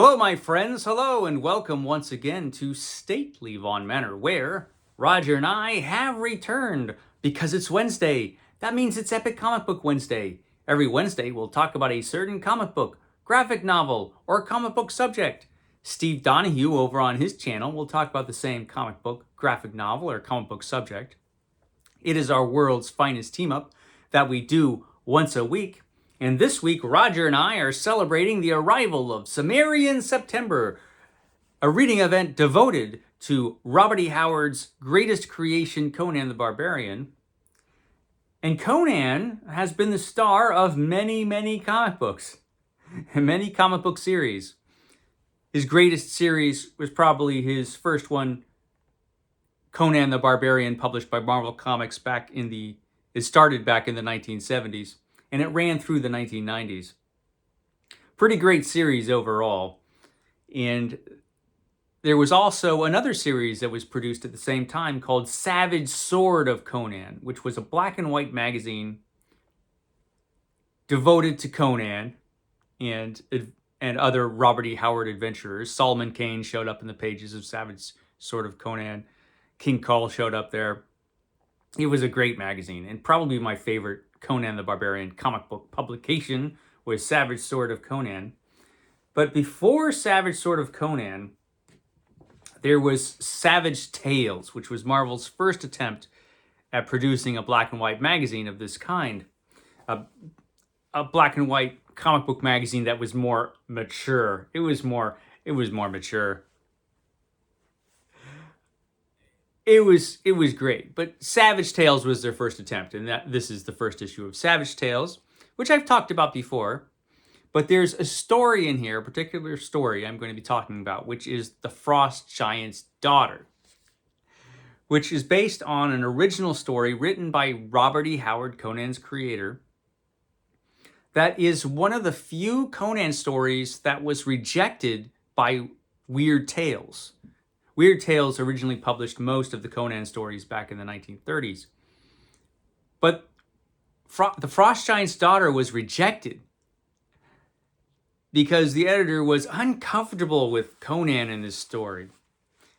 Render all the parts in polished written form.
Hello, my friends. Hello, and welcome once again to Stately Von Manor, where Roger and I have returned because it's Wednesday. That means it's Epic Comic Book Wednesday. Every Wednesday, we'll talk about a certain comic book, graphic novel, or comic book subject. Steve Donoghue over on his channel will talk about the same comic book, graphic novel, or comic book subject. It is our world's finest team up that we do once a week. And this week, Roger and I are celebrating the arrival of Sumerian September, a reading event devoted to Robert E. Howard's greatest creation, Conan the Barbarian. And Conan has been the star of many comic books, many comic book series. His greatest series was probably his first one, Conan the Barbarian, published by Marvel Comics it started back in the 1970s. And it ran through the 1990s. Pretty great series overall. And there was also another series that was produced at the same time called Savage Sword of Conan, which was a black and white magazine devoted to Conan and other Robert E. Howard adventurers. Solomon Kane showed up in the pages of Savage Sword of Conan. King Cole showed up there. It was a great magazine, and probably my favorite Conan the Barbarian comic book publication was Savage Sword of Conan. But before Savage Sword of Conan, there was Savage Tales, which was Marvel's first attempt at producing a black and white magazine of this kind. A black and white comic book magazine that was more mature. It was more mature. It was great, but Savage Tales was their first attempt, and this is the first issue of Savage Tales, which I've talked about before. But there's a story in here, a particular story I'm going to be talking about, which is The Frost Giant's Daughter, which is based on an original story written by Robert E. Howard, Conan's creator. That is one of the few Conan stories that was rejected by Weird Tales. Weird Tales originally published most of the Conan stories back in the 1930s. But The Frost Giant's Daughter was rejected because the editor was uncomfortable with Conan in this story.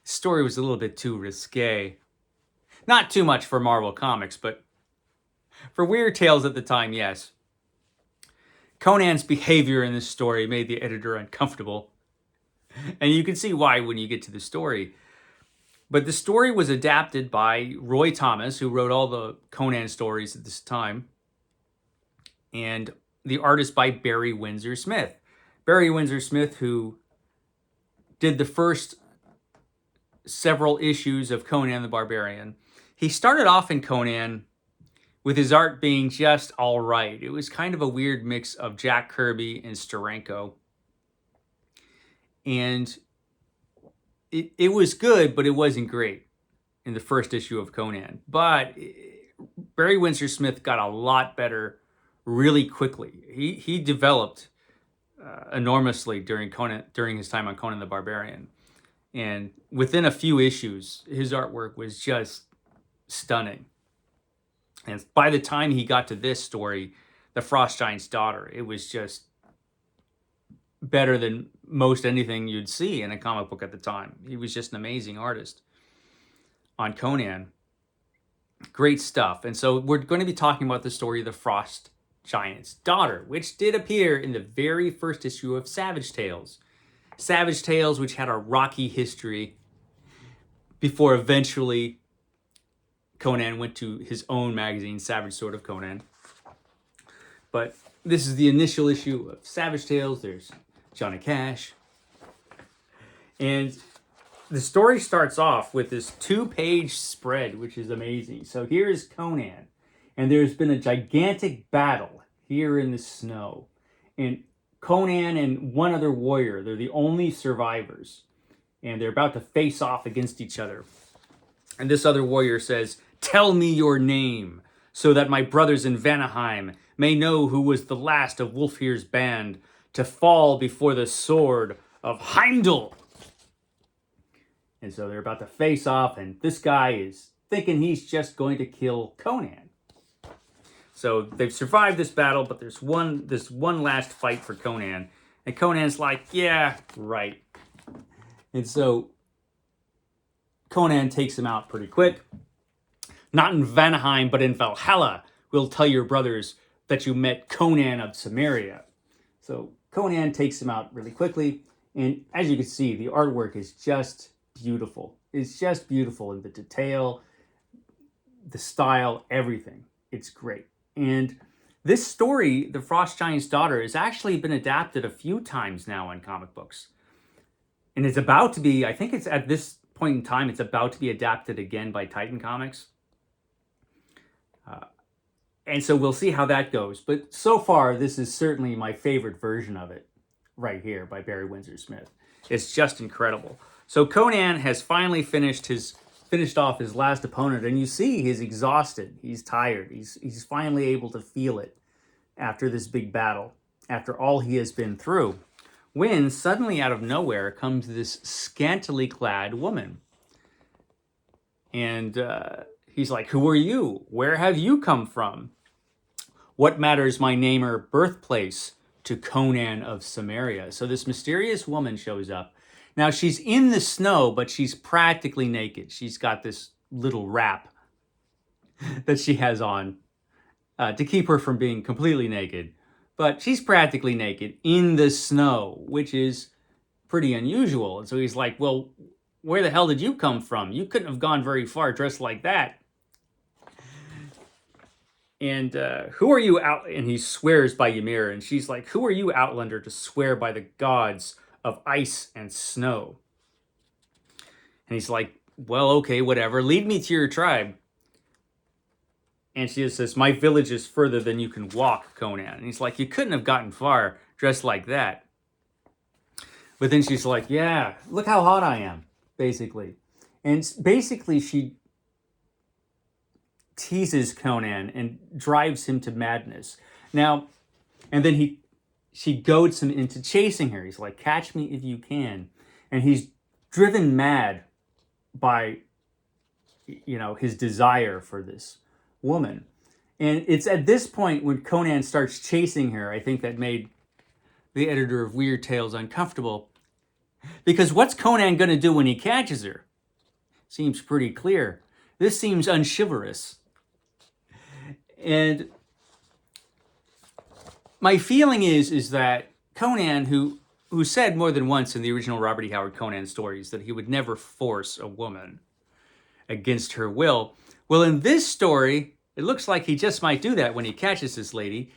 The story was a little bit too risque. Not too much for Marvel Comics, but for Weird Tales at the time, yes. Conan's behavior in this story made the editor uncomfortable. And you can see why when you get to the story. But the story was adapted by Roy Thomas, who wrote all the Conan stories at this time, and the artist by Barry Windsor-Smith. Barry Windsor-Smith, who did the first several issues of Conan the Barbarian. He started off in Conan with his art being just all right. It was kind of a weird mix of Jack Kirby and Steranko. And it was good, but it wasn't great in the first issue of Conan. But Barry Windsor-Smith got a lot better really quickly. He developed enormously during his time on Conan the Barbarian. And within a few issues, his artwork was just stunning. And by the time he got to this story, The Frost Giant's Daughter, it was just better than most anything you'd see in a comic book at the time. He was just an amazing artist on Conan. Great stuff. And so we're going to be talking about the story of The Frost Giant's Daughter, which did appear in the very first issue of Savage Tales. Savage Tales, which had a rocky history before eventually Conan went to his own magazine, Savage Sword of Conan. But this is the initial issue of Savage Tales. There's Johnny Cash. And the story starts off with this 2-page spread, which is amazing. So here's Conan, and there's been a gigantic battle here in the snow. And Conan and one other warrior, they're the only survivors. And they're about to face off against each other. And this other warrior says, "Tell me your name, so that my brothers in Vanaheim may know who was the last of Wulfhere's band to fall before the sword of Heimdall." And so they're about to face off, and this guy is thinking he's just going to kill Conan. So they've survived this battle, but there's this one last fight for Conan, And Conan's like, yeah, right. And so Conan takes him out pretty quick. Not in Vanaheim, but in Valhalla, we'll tell your brothers that you met Conan of Samaria. So Conan takes him out really quickly. And as you can see, the artwork is just beautiful. It's just beautiful in the detail, the style, everything. It's great. And this story, The Frost Giant's Daughter, has actually been adapted a few times now in comic books. And it's about to be, I think it's at this point in time, it's about to be adapted again by Titan Comics. And so we'll see how that goes. But so far, this is certainly my favorite version of it right here by Barry Windsor-Smith. It's just incredible. So Conan has finally finished off his last opponent, and you see he's exhausted. He's tired. He's finally able to feel it after this big battle, after all he has been through. When suddenly out of nowhere comes this scantily clad woman. And he's like, who are you? Where have you come from? What matters my name or birthplace to Conan of Samaria? So this mysterious woman shows up. Now she's in the snow, but she's practically naked. She's got this little wrap that she has on to keep her from being completely naked. But she's practically naked in the snow, which is pretty unusual. And so he's like, well, where the hell did you come from? You couldn't have gone very far dressed like that. And who are you out? And he swears by Ymir. And she's like, who are you, Outlander, to swear by the gods of ice and snow? And he's like, well, okay, whatever. Lead me to your tribe. And she just says, my village is further than you can walk, Conan. And he's like, you couldn't have gotten far dressed like that. But then she's like, yeah, look how hot I am, basically. And basically she teases Conan and drives him to madness. Now, and then she goads him into chasing her. He's like, catch me if you can. And he's driven mad by, his desire for this woman. And it's at this point when Conan starts chasing her, I think that made the editor of Weird Tales uncomfortable. Because what's Conan going to do when he catches her? Seems pretty clear. This seems unchivalrous. And my feeling is that Conan, who said more than once in the original Robert E. Howard Conan stories that he would never force a woman against her will, well, in this story, it looks like he just might do that when he catches this lady.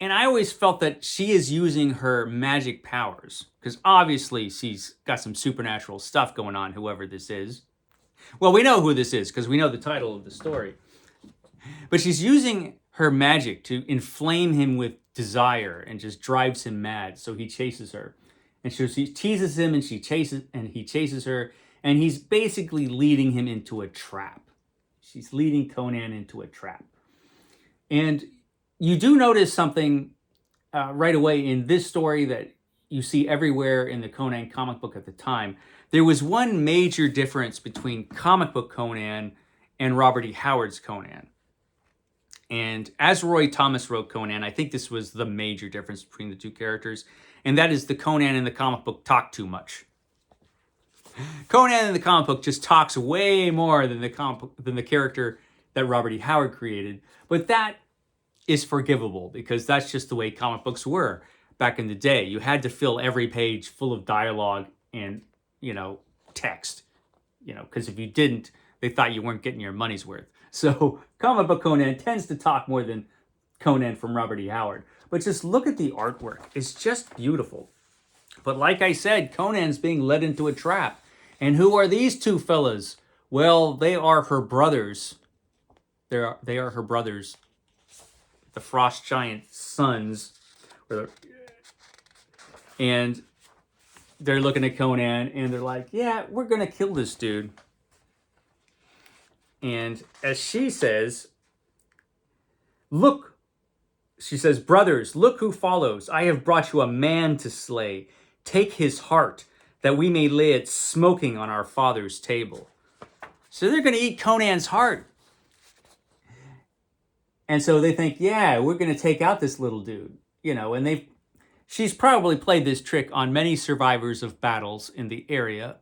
And I always felt that she is using her magic powers, because obviously she's got some supernatural stuff going on, whoever this is. Well, we know who this is, because we know the title of the story. But she's using her magic to inflame him with desire and just drives him mad. So he chases her. And so she teases him and he chases her. And he's basically leading him into a trap. She's leading Conan into a trap. And you do notice something right away in this story that you see everywhere in the Conan comic book at the time. There was one major difference between comic book Conan and Robert E. Howard's Conan. And as Roy Thomas wrote Conan, I think this was the major difference between the two characters. And that is the Conan in the comic book talked too much. Conan in the comic book just talks way more than the character that Robert E. Howard created. But that is forgivable because that's just the way comic books were back in the day. You had to fill every page full of dialogue and, text, because if you didn't, they thought you weren't getting your money's worth. So comic book Conan tends to talk more than Conan from Robert E. Howard. But just look at the artwork. It's just beautiful. But like I said, Conan's being led into a trap. And who are these two fellas? Well, they are her brothers. They are her brothers. The Frost Giant's sons. And they're looking at Conan and they're like, yeah, we're going to kill this dude. And as she says, look, she says, brothers, look who follows. I have brought you a man to slay. Take his heart, that we may lay it smoking on our father's table. So they're going to eat Conan's heart. And so they think, yeah, we're going to take out this little dude. And she's probably played this trick on many survivors of battles in the area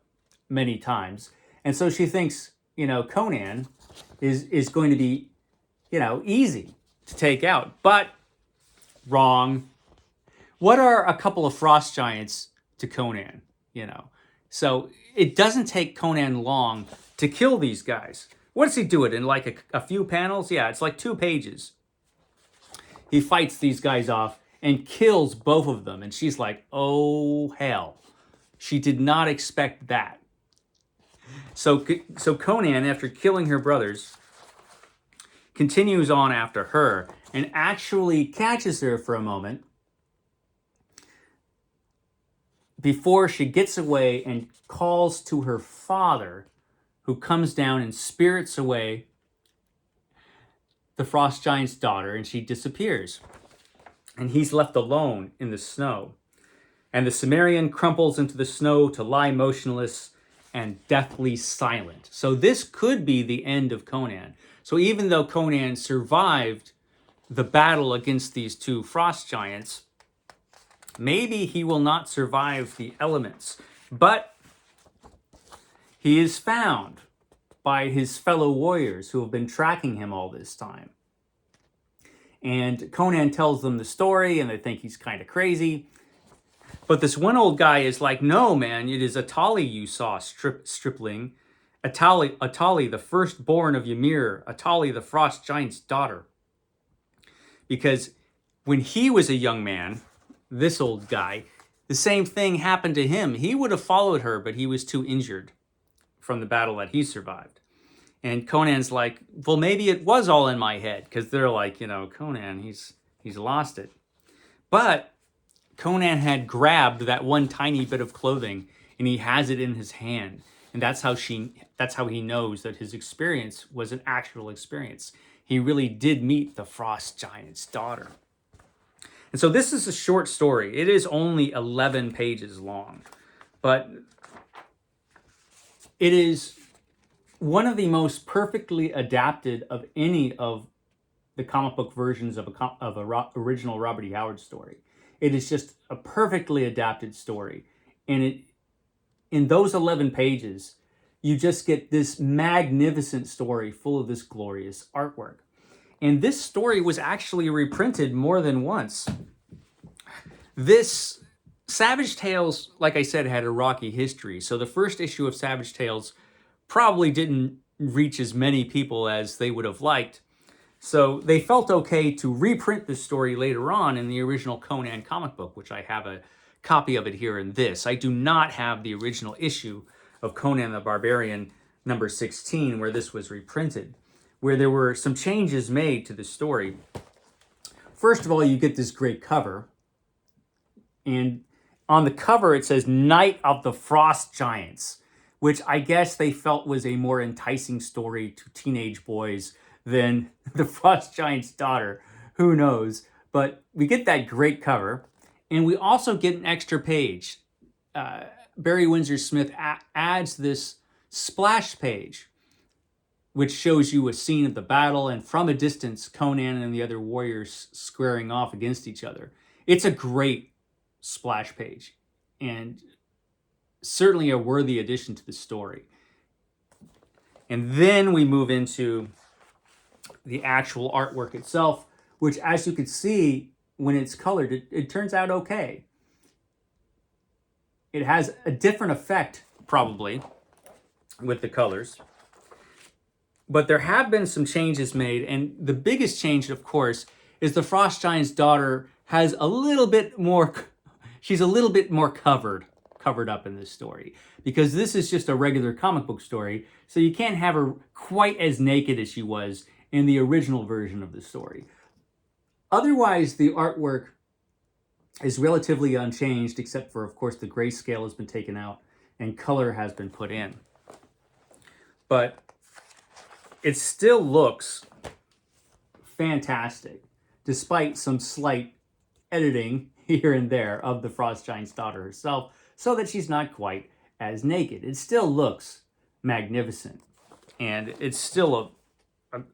many times. And so she thinks, Conan is going to be, easy to take out. But wrong. What are a couple of frost giants to Conan? So it doesn't take Conan long to kill these guys. What does he do it in, like a few panels? Yeah, it's like 2 pages. He fights these guys off and kills both of them. And she's like, oh, hell. She did not expect that. So Conan, after killing her brothers, continues on after her and actually catches her for a moment before she gets away and calls to her father, who comes down and spirits away the frost giant's daughter, and she disappears. And he's left alone in the snow. And the Cimmerian crumples into the snow to lie motionless and deathly silent. So this could be the end of Conan. So even though Conan survived the battle against these 2 frost giants, maybe he will not survive the elements. But he is found by his fellow warriors who have been tracking him all this time. And Conan tells them the story, and they think he's kind of crazy. But this one old guy is like, no, man, it is Atali you saw, stripling. Atali, the firstborn of Ymir, Atali, the frost giant's daughter. Because when he was a young man, this old guy, the same thing happened to him. He would have followed her, but he was too injured from the battle that he survived. And Conan's like, well, maybe it was all in my head, because they're like, Conan, he's lost it. But Conan had grabbed that one tiny bit of clothing, and he has it in his hand. And that's how he knows that his experience was an actual experience. He really did meet the frost giant's daughter. And so this is a short story. It is only 11 pages long, but it is one of the most perfectly adapted of any of the comic book versions of a original Robert E. Howard story. It is just a perfectly adapted story. And in those 11 pages, you just get this magnificent story full of this glorious artwork. And this story was actually reprinted more than once. This Savage Tales, like I said, had a rocky history. So the first issue of Savage Tales probably didn't reach as many people as they would have liked. So they felt okay to reprint this story later on in the original Conan comic book, which I have a copy of it here in this. I do not have the original issue of Conan the Barbarian number 16, where this was reprinted, where there were some changes made to the story. First of all, you get this great cover. And on the cover, it says Night of the Frost Giants, which I guess they felt was a more enticing story to teenage boys than the Frost Giant's daughter. Who knows? But we get that great cover, and we also get an extra page. Barry Windsor-Smith adds this splash page, which shows you a scene of the battle, and from a distance, Conan and the other warriors squaring off against each other. It's a great splash page, and certainly a worthy addition to the story. And then we move into the actual artwork itself, which, as you can see, when it's colored, it turns out okay. It has a different effect, probably, with the colors. But there have been some changes made, and the biggest change, of course, is the Frost Giant's daughter has a little bit more, she's a little bit more covered up in this story, because this is just a regular comic book story, so you can't have her quite as naked as she was in the original version of the story. Otherwise, the artwork is relatively unchanged, except for, of course, the grayscale has been taken out and color has been put in. But it still looks fantastic, despite some slight editing here and there of the Frost Giant's daughter herself, so that she's not quite as naked. It still looks magnificent, and it's still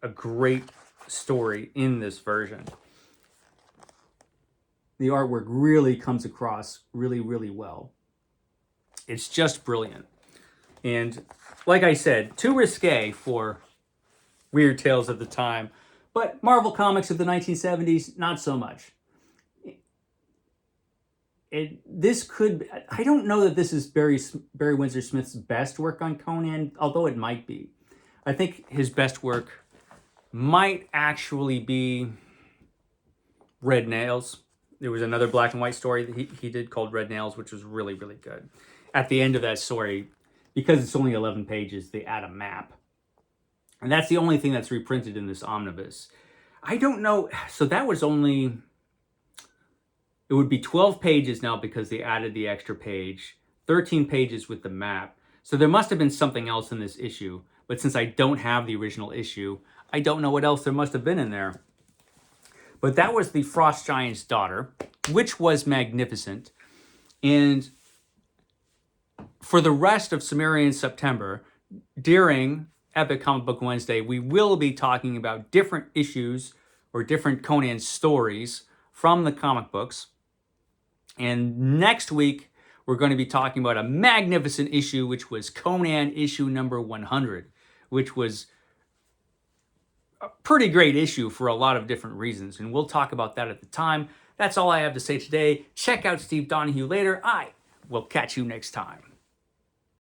a great story in this version. The artwork really comes across really, really well. It's just brilliant. And like I said, too risque for Weird Tales of the time. But Marvel Comics of the 1970s, not so much. This could, I don't know that this is Barry Windsor-Smith's best work on Conan, although it might be. I think his best work might actually be Red Nails. There was another black and white story that he did called Red Nails, which was really, really good. At the end of that story, because it's only 11 pages, they add a map. And that's the only thing that's reprinted in this omnibus. I don't know. So that was only, it would be 12 pages now because they added the extra page, 13 pages with the map. So there must have been something else in this issue. But since I don't have the original issue, I don't know what else there must have been in there. But that was the Frost Giant's daughter, which was magnificent. And for the rest of Sumerian September, during Epic Comic Book Wednesday, we will be talking about different issues or different Conan stories from the comic books. And next week, we're going to be talking about a magnificent issue, which was Conan issue number 100, which was a pretty great issue for a lot of different reasons. And we'll talk about that at the time. That's all I have to say today. Check out Steve Donoghue later. I will catch you next time.